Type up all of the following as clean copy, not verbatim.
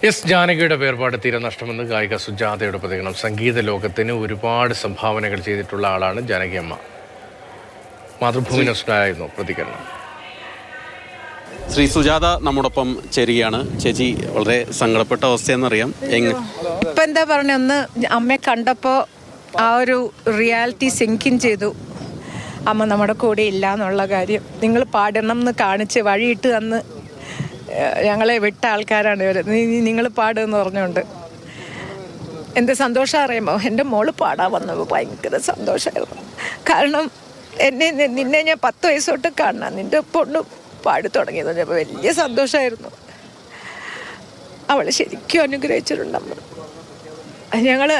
S ജാനകിയുടെ വേർപാട് തീരെ നഷ്ടമെന്ന് ഗായിക സുജാതയുടെ പ്രതികരണം. സംഗീത ലോകത്തിന് ഒരുപാട് സംഭാവനകൾ ചെയ്തിട്ടുള്ള ആളാണ് ജാനകി അമ്മ. മാതൃഭൂമി ന്യൂസിനായിരുന്നു പ്രതികരണം. ശ്രീ സുജാത നമ്മോടൊപ്പം ചേരുകയാണ്. ചേച്ചി, വളരെ സങ്കടപ്പെട്ട അവസ്ഥയെന്നറിയാം. ഇപ്പം എന്താ പറഞ്ഞ, ഒന്ന് അമ്മയെ കണ്ടപ്പോൾ ആ ഒരു റിയാലിറ്റി സിങ്കിൻ ചെയ്തു. അമ്മ നമ്മുടെ കൂടെ ഇല്ല എന്നുള്ള കാര്യം. നിങ്ങൾ പാടണം എന്ന് കാണിച്ച് വഴിയിട്ട് തന്ന് ഞങ്ങളെ വിട്ട ആൾക്കാരാണ് ഇവർ. നിങ്ങൾ പാടുമെന്ന് പറഞ്ഞുകൊണ്ട് എന്ത് സന്തോഷം അറിയുമോ. എൻ്റെ മോള് പാടാൻ വന്നപ്പോൾ ഭയങ്കര സന്തോഷമായിരുന്നു. കാരണം നിന്നെ ഞാൻ 10 വയസ്സ് തൊട്ട് കാണാം, നിൻ്റെ പൊണ്ണു പാടി തുടങ്ങിയെന്ന് പറഞ്ഞപ്പോൾ വലിയ സന്തോഷമായിരുന്നു. അവൾ ശരിക്കും അനുഗ്രഹിച്ചിട്ടുണ്ട്. ഞങ്ങൾ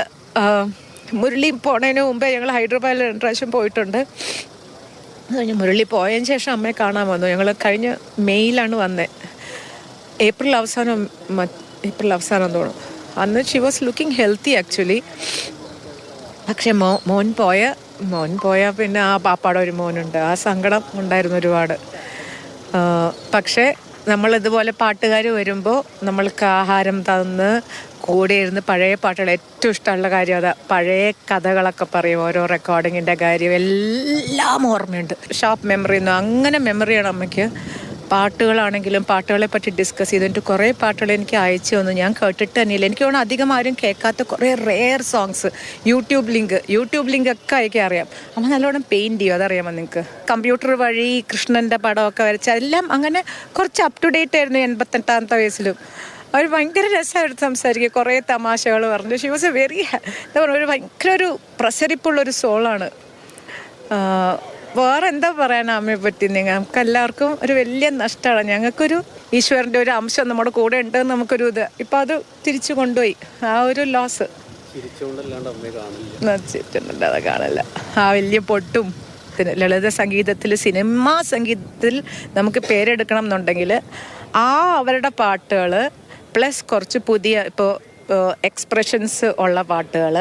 മുരളി പോണതിന് മുമ്പേ ഞങ്ങൾ ഹൈദരാബാദിൽ 2 പ്രാവശ്യം പോയിട്ടുണ്ട്. കഴിഞ്ഞ് മുരളി പോയതിന് ശേഷം അമ്മയെ കാണാൻ വന്നു. ഞങ്ങൾ കഴിഞ്ഞ മെയ്യിലാണ് വന്നത്. ഏപ്രിൽ അവസാനം തോന്നുന്നു. അന്ന് she was looking healthy actually. പക്ഷെ മോൻ പോയ പിന്നെ ആ പാപ്പാടെ ഒരു മോനുണ്ട്. ആ സങ്കടം ഉണ്ടായിരുന്നു ഒരുപാട്. പക്ഷേ നമ്മളിതുപോലെ പാട്ടുകാർ വരുമ്പോൾ നമ്മൾക്ക് ആഹാരം തന്ന് കൂടെ ഇരുന്ന് പഴയ പാട്ടുകൾ, ഏറ്റവും ഇഷ്ടമുള്ള കാര്യം അതാ. പഴയ കഥകളൊക്കെ പറയും, ഓരോ റെക്കോർഡിങ്ങിൻ്റെ കാര്യം എല്ലാം ഓർമ്മയുണ്ട്. ഷാർപ്പ് മെമ്മറിയൊന്നും അങ്ങനെ മെമ്മറിയാണ് അമ്മയ്ക്ക്. പാട്ടുകളാണെങ്കിലും പാട്ടുകളെ പറ്റി ഡിസ്കസ് ചെയ്തിട്ട് കുറേ പാട്ടുകൾ എനിക്ക് അയച്ചു തന്നു. ഞാൻ കേട്ടിട്ട് തന്നെയില്ല. എനിക്ക് തോന്നുന്നു അധികം ആരും കേൾക്കാത്ത കുറേ റെയർ സോങ്സ്. യൂട്യൂബ് ലിങ്ക് ഒക്കെ അയക്കാൻ അറിയാം. അമ്മ നല്ലോണം പെയിൻറ്റ് ചെയ്യും, അതറിയാമോ നിങ്ങൾക്ക്? കമ്പ്യൂട്ടർ വഴി കൃഷ്ണൻ്റെ പടമൊക്കെ വരച്ച് എല്ലാം അങ്ങനെ കുറച്ച് അപ് ടു ഡേറ്റ് ആയിരുന്നു. 88ാമത്തെ വയസ്സിലും അവർ ഭയങ്കര രസമായിട്ട് സംസാരിക്കുക, കുറേ തമാശകൾ പറഞ്ഞു. ഷി വാസ് എ വെരി എന്താ പറയുക, ഒരു ഭയങ്കര ഒരു പ്രസരിപ്പുള്ളൊരു സോളാണ്. വേറെ എന്താ പറയാനാ അമ്മയെ പറ്റി? നമുക്കെല്ലാവർക്കും ഒരു വലിയ നഷ്ടമാണ്. ഞങ്ങൾക്കൊരു ഈശ്വരൻ്റെ ഒരു അംശം നമ്മുടെ കൂടെ ഉണ്ടെന്ന് നമുക്കൊരു ഇത്. ഇപ്പം അത് തിരിച്ചു കൊണ്ടുപോയി. ആ ഒരു ലോസ് അത് കാണില്ല. ആ വലിയ പൊട്ടും. ലളിത സംഗീതത്തിൽ, സിനിമാ സംഗീതത്തിൽ നമുക്ക് പേരെടുക്കണം എന്നുണ്ടെങ്കിൽ ആ അവരുടെ പാട്ടുകൾ പ്ലസ് കുറച്ച് പുതിയ ഇപ്പോൾ എക്സ്പ്രഷൻസ് ഉള്ള പാട്ടുകൾ,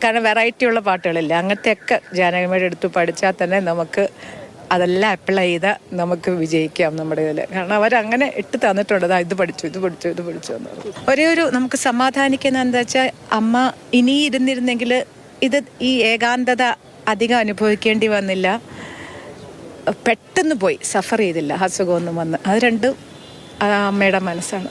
കാരണം വെറൈറ്റി ഉള്ള പാട്ടുകളില്ല, അങ്ങനത്തെയൊക്കെ ജാനകിയമ്മയുടെ അടുത്ത് പഠിച്ചാൽ തന്നെ നമുക്ക് അതെല്ലാം അപ്ലൈ ചെയ്താൽ നമുക്ക് വിജയിക്കാം നമ്മുടെ ഇതിൽ. കാരണം അവരങ്ങനെ ഇട്ട് തന്നിട്ടുണ്ട്, ഇത് പഠിച്ചു എന്ന് പറഞ്ഞു. ഒരു നമുക്ക് സമാധാനിക്കുന്ന എന്താ വെച്ചാൽ, അമ്മ ഇനി ഇരുന്നിരുന്നെങ്കിൽ ഈ ഏകാന്തത അധികം അനുഭവിക്കേണ്ടി വന്നില്ല. പെട്ടെന്ന് പോയി സഫർ ചെയ്തില്ല, അസുഖമൊന്നും വന്ന്. അത് രണ്ടും അമ്മയുടെ മനസ്സാണ്.